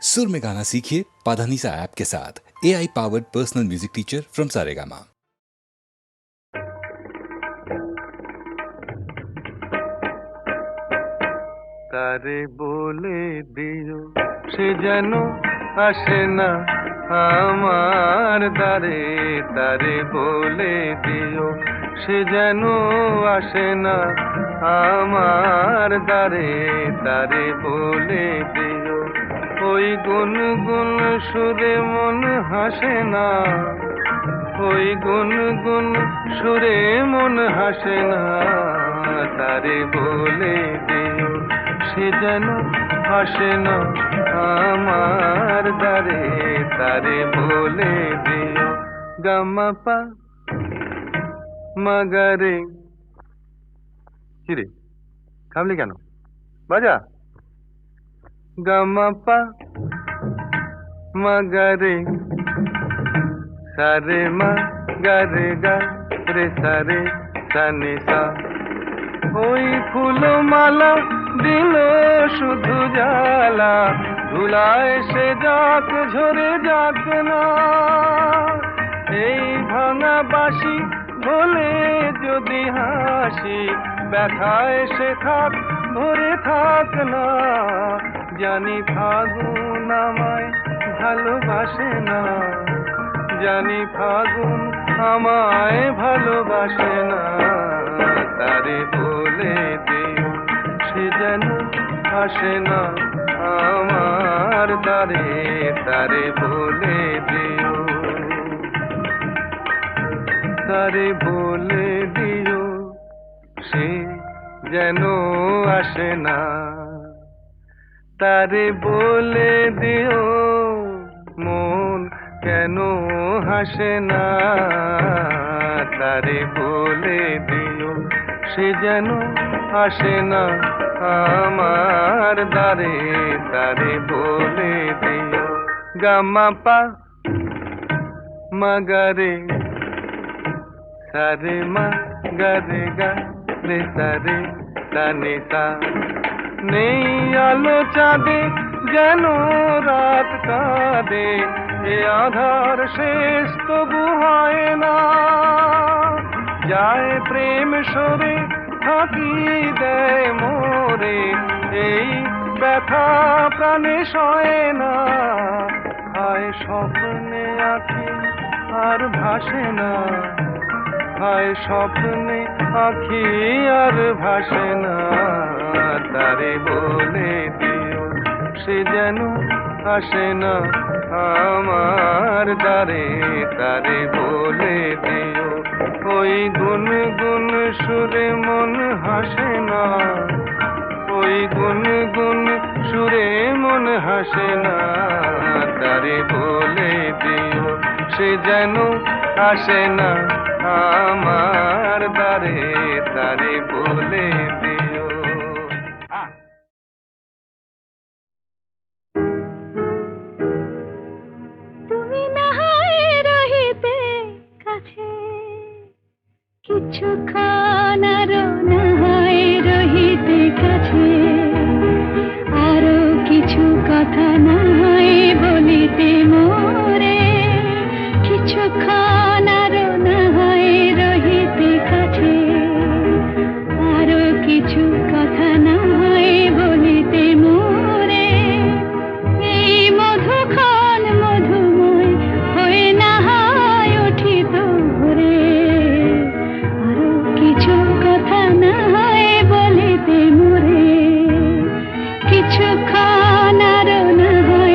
सुर में गाना सीखिए पाधानीसा ऐप के साथ। AI powered personal music teacher from Saregama. তারে বলে দিও সে যেন আসে না আমার দ্বারে, তারে বলে দিও সে যেন আসে না আমার দ্বারে, তারে বলে দিও ওই গুনগুন সুরে মন হাসে না, ওই গুনগুন সুরে মন হাসে না, তারে বলে দিও সে যেন আসে না আমার দ্বারে, তারে বলে দিও গামাপা মাগারে। কিরে থামলি কেন? বাজা গামাপা মাগারে সারে মা গারে গা রে সারে সানে সা। ওই ফুলমালা দিল শুধু জ্বালা, ধুলায় সে যাক ঝরে যাক না, এই ভাঙা বাঁশি ভোলে যদি হাসি, ব্যথায় সে থাক ধরে থাক না, জানি ফাগুন আমায় ভালোবাসে না, জানি ফাগুন আমায় ভালোবাসে না, তারে বলে দিও সে যেন আসে না আমার দ্বারে, তারে বলে দিও, তারে বলে দিও সে যেন আসে না, তারে বলে দিও মন কেন হাসে না, তারে বলে দিও সে যেন আসে না আমার দ্বারে, তারে বলে দিও গামাপা মাগারে সারে মা গারে গা রে সারে সানে সা। নেই আলো চাঁদে যেন রাত কাঁদে, এ আধার শেষ তবু হয় না, যায় প্রেম সরে থাকি দেয় মোরে, এই ব্যথা প্রাণে সয় না, হায় স্বপ্নে আঁখি আর ভাসে না, হায় স্বপ্নে আঁখি আর ভাসে না, তারে বলে দিও সে যেন আসে না আমার দ্বারে, তারে বলে দিও ওই গুনগুন সুরে মন হাসে না, ওই গুনগুন সুরে মন হাসে না, তারে বলে দিও সে যেন আসে না আমার দ্বারে, তারে বলে দিও। তুমি না হয় রহিতে কাছে, কিছুক্ষণ আরো না হয় রহিতে কাছে, আরো কিছু কথা না হয় বলিতে মোরে, কিছুক্ষণ আরো না হয় রহিতে কাছে, আরো কিছু কথা না হয় বলিতে মোরে, এই মধুক্ষণ মধুময় হয়ে না হয় উঠিত ভোরে, আরো কিছু কথা না হয় বলিতে মোরে, কিছুক্ষণ আরো না হয়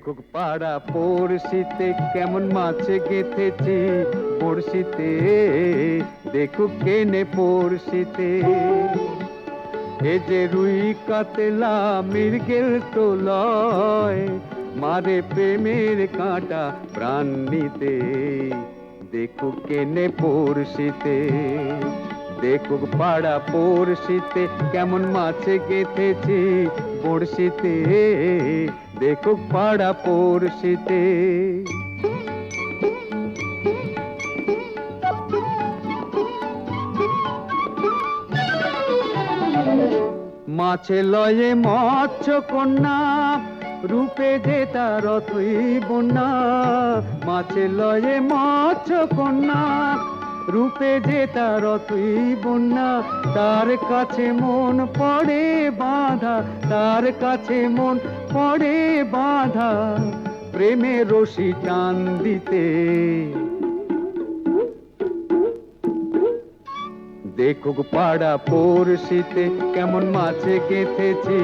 দেখুক পাড়া পড়শিতে কেমন মাছে গেঁথেছি পড়শিতে, দেখুক কেনে পড়শিতে। এ যে রুই কাতলা মৃগেল তো লয়, মারে প্রেমের কাঁটা প্রাণ নিতে, দেখুক কেনে পড়শিতে। দেখুক পাড়া পড়শিতে কেমন মাছে গেঁথেছি বড়শিতে, দেখুক পাড়া পড়শিতে। মাছে লয়ে মৎস্য কন্যা, রূপে যে তার অথই বন্যা। মাছে লয়ে মৎস্য কন্যা, রূপে যে তার অথই বন্যা। তার কাছে মন পড়ে বাঁধা, তার কাছে মন পড়ে বাঁধা, প্রেমে রশি টান দিতে। দেখুক পাড়া পড়শিতে কেমন মাছে গেঁথেছি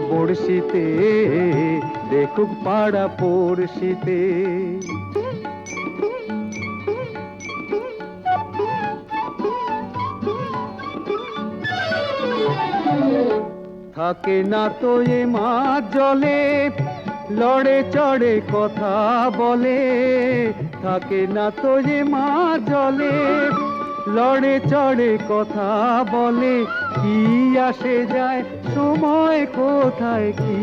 বড়শিতে, দেখুক পাড়া পড়শিতে। থাকে না তো এ মাছ জলে, লড়ে চড়ে কথা বলে। থাকে না তো এ মাছ জলে, লড়ে চড়ে কথা বলে। কি আসে যায় সময় কোথায়, কি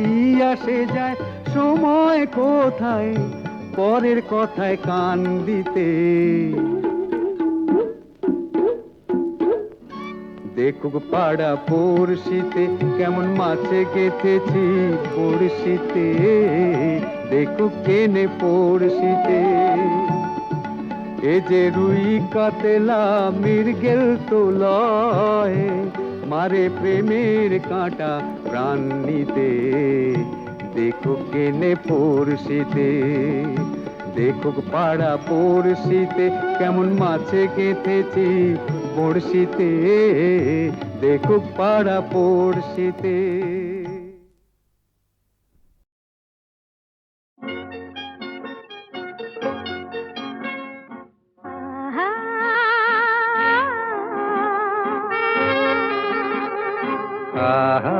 আসে যায় সময় কোথায়, পরের কথায় কান দিতে। দেখুক পাড়া পড়শিতে কেমন মাছে গেঁথেছি পড়শিতে, দেখুক কেনে পড়শিতে। এ যে রুই কাতলা মৃগেল তো লয়, মারে প্রেমের কাঁটা প্রাণ নিতে, দেখুক কেনে পড়শিতে। দেখুক পাড়া পড়শিতে কেমন মাছে গেঁথেছি বড়শিতে, দেখুক পাড়া পড়শিতে। আহা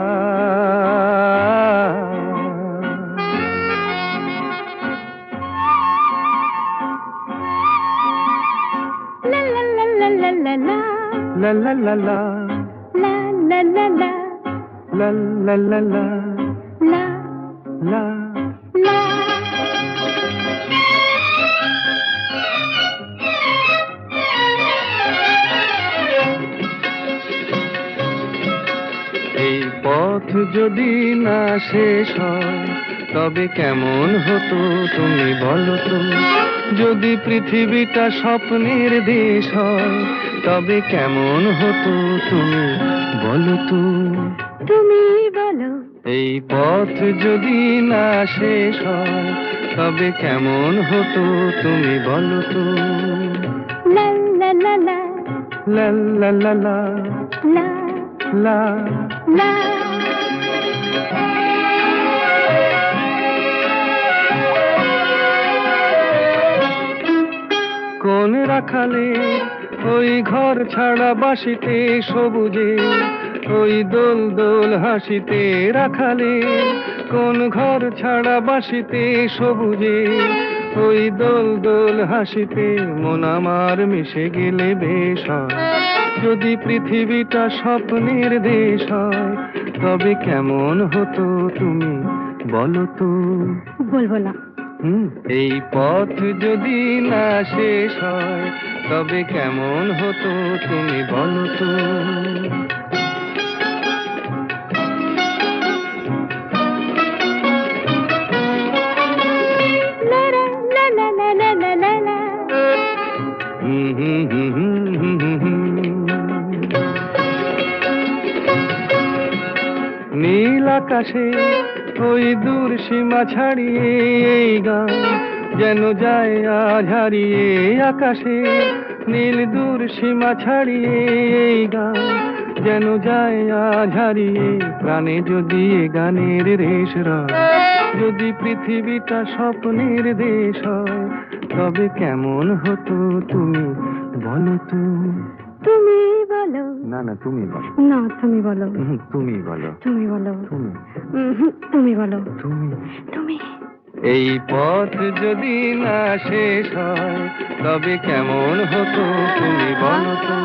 La la la la la la la. la la la la La la la la. la la la la La la la. এই পথ যদি না শেষ হয় তবে কেমন হতো তুমি বলো তো। যদি পৃথিবীটা স্বপ্নের দেশ হয় তবে কেমন হতো তুমি বলো তো। তুমি বলো। এই পথ যদি না শেষ হয় তবে কেমন হতো তুমি বলো তো। La la la la. লা লা লা লা La লা la. কোন রাখালে ওই ঘর ছাড়া বাসিতে সবুজে, ওই দোল দোল হাসিতে রাখালে। কোন ঘর ছাড়া বাসিতে সবুজে, ওই দোল দোল হাসিতে মন আমার মিশে গেলে বেশ হয়। যদি পৃথিবীটা স্বপ্নের দেশ হয় তবে কেমন হতো তুমি বলো তো। বলবো না। এই পথ যদি না শেষ হয় তবে কেমন হতো তুমি বলো তো। La la la la la la la la la. নীল আকাশে ওই দূর সীমা ছাড়িয়ে এই গান যেন যায় আজ হারিয়ে। আকাশে নীল দূর সীমা ছাড়িয়ে এই গান যেন যায় আজ হারিয়ে। প্রাণে যদি এ গানের রেশ রয় যদি পৃথিবীটা স্বপ্নের দেশ হয় তবে কেমন হতো তুমি বলো তো। তুমি বলো। না না তুমি বলো। না তুমি বলো। তুমি বলো। তুমি বলো। তুমি তুমি বলো। তুমি তুমি। এই পথ যদি না শেষ হয় তবে কেমন হতো তুমি বলো তো।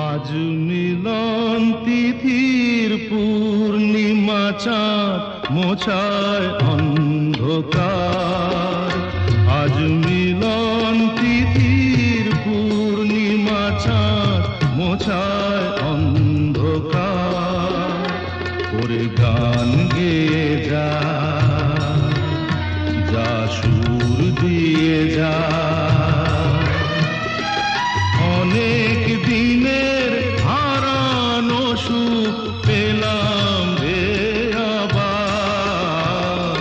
আজ মিলন তিথির পূর্ণিমা চাঁদ মোছায় অন্ধকার। আজ মিলন তিথির পূর্ণিমা চাঁদ মোছায় অন্ধকার। ওরে গান গেয়ে যা, যা সুর দিয়ে যা, অনেক দিনের হারানো সুখ পেলাম রে আবার।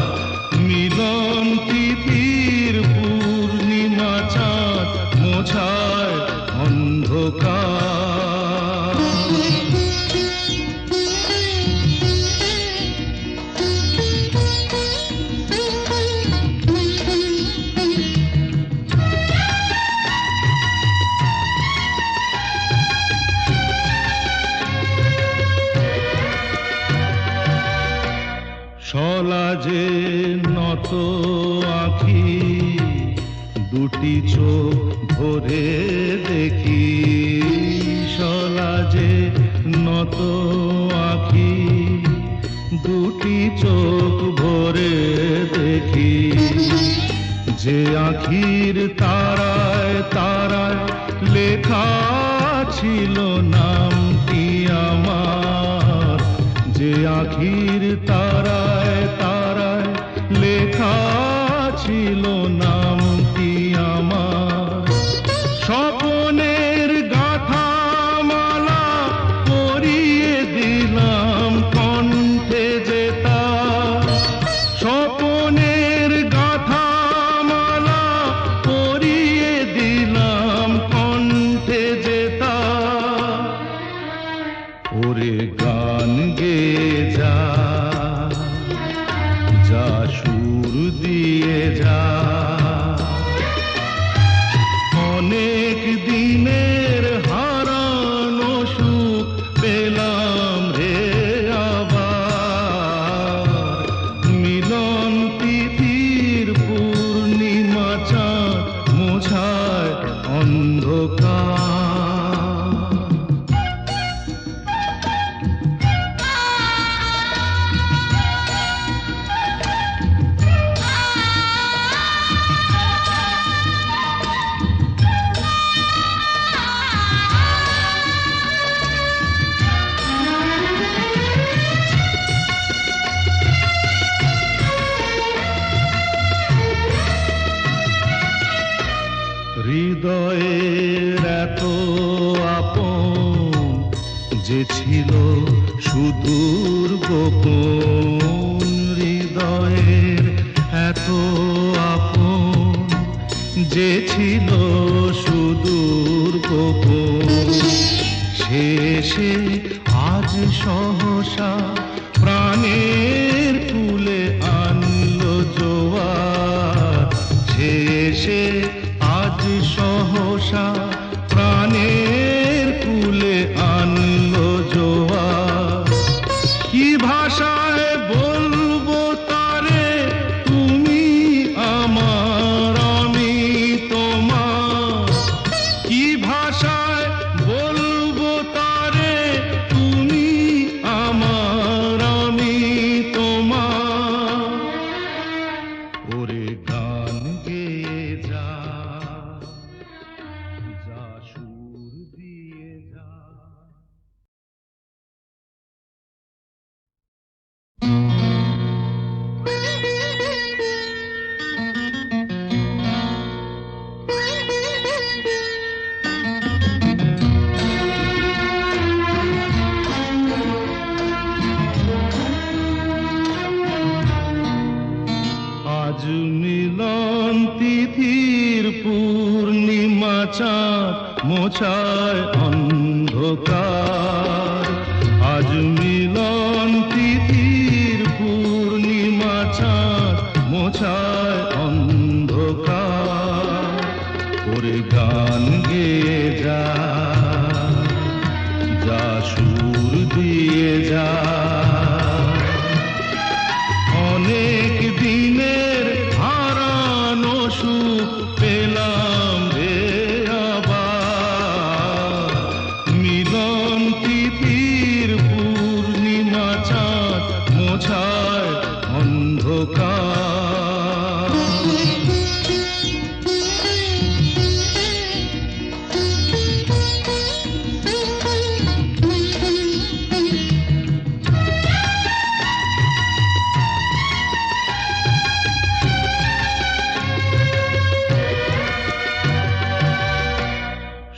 মিলন তিথির পূর্ণিমা চাঁদ মোছায় অন্ধকার। সলাজে নত আঁখি দুটি চোখ ভরে দেখি। সলাজে নত আঁখি দুটি চোখ ভরে দেখি। যে আঁখির তারায় তারায় লেখা ছিল নামটি আমার। যে আঁখির তারায় তারায় লেখা ছিল নামটি আমার। স্বপনের গাথা মালা পরিয়ে দিলাম কণ্ঠে যেতা। স্বপনের গাথা মালা পরিয়ে দিলাম কণ্ঠে যেতা। ওরে গান গেয়ে যা, যা সুর দিয়ে যা, অনেক দিনের হারানো সুখ পেলাম রে আবার। মিলন তিথির পূর্ণিমা চাঁদ মোছায় অন্ধকার। হৃদয়ের এত আপন যে ছিল সুদূর গোপন। হৃদয়ের এত আপন যে ছিল সুদূর গোপন। শেষে আজ সহসা প্রাণের কুলে আনলো জোয়ার। শেষে আজ সহসা প্রাণের কুলে আনলো জোয়ার। কি ভাষায় বলবো তারে তুমি আমার আমি তোমার। কি ভাষায় বলবো তারে তুমি আমার আজ মিলন তিথির পূর্ণিমা চাঁদ মোছায় অন্ধকার। আজ মিলন তিথির পূর্ণিমা চাঁদ মোছায় অন্ধকার। ওরে গান গেয়ে যা, যা সুর দিয়ে যা, অনেক দিনের হারানো সুখ পেলাম রে আবার। মিলন তিথির পূর্ণিমা চাঁদ মোছায় অন্ধকার।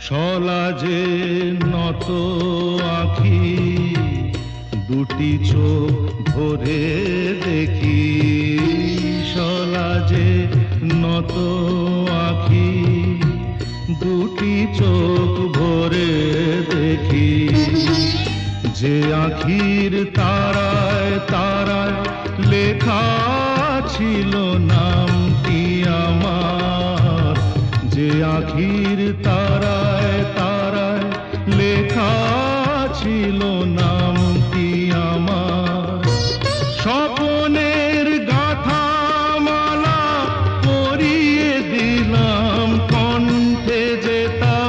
সলাজে নত আঁখি, দুটি চোখ ভরে দেখি। সলাজে নত আঁখি, দুটি চোখ ভরে দেখি। যে আঁখির তারায় তারায় লেখা ছিল নামটি আমার। যে আঁখির তারায় তারায় লেখা ছিল নামটি আমার। স্বপনের গাথা মালা পরিয়ে দিলাম কণ্ঠে যেতা।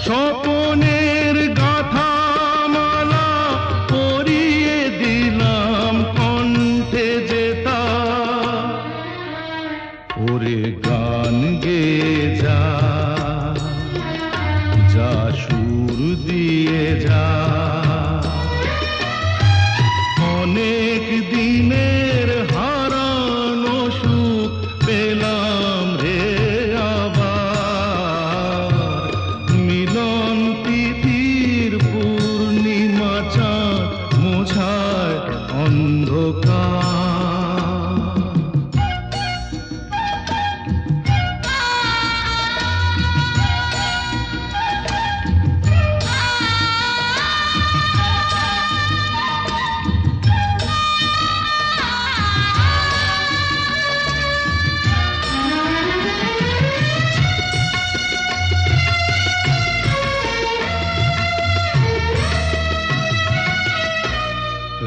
স্বপনের গাথা মালা পরিয়ে দিলাম কণ্ঠে যেতা। ওরে গান গেয়ে যা, যা সুর দিয়ে যা, অনেক দিনের হারানো সুখ পেলাম রে আবার। মিলন তিথির পূর্ণিমা চাঁদ মোছায় অন্ধকার।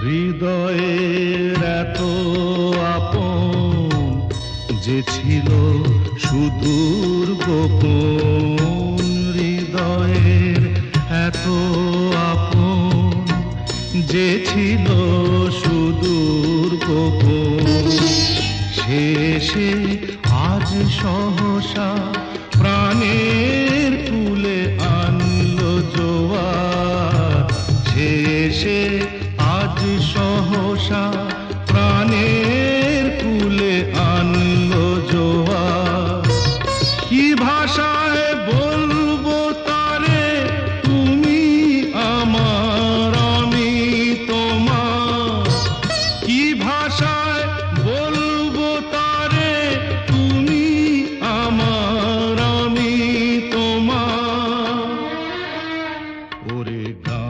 হৃদয়ের এত আপন যে ছিল সুদূর গোপন। হৃদয়ের এত আপন যে ছিল সুদূর গোপন। শেষে আজ সহসা প্রাণের কুলে আনলো জোয়ার। শেষে আজ সহসা প্রাণের কুলে আনলো জোয়ার। কি ভাষায় বলবো তারে তুমি আমার আমি তোমার। কি ভাষায় বলবো তারে তুমি আমার আমি তোমার। ওরে গা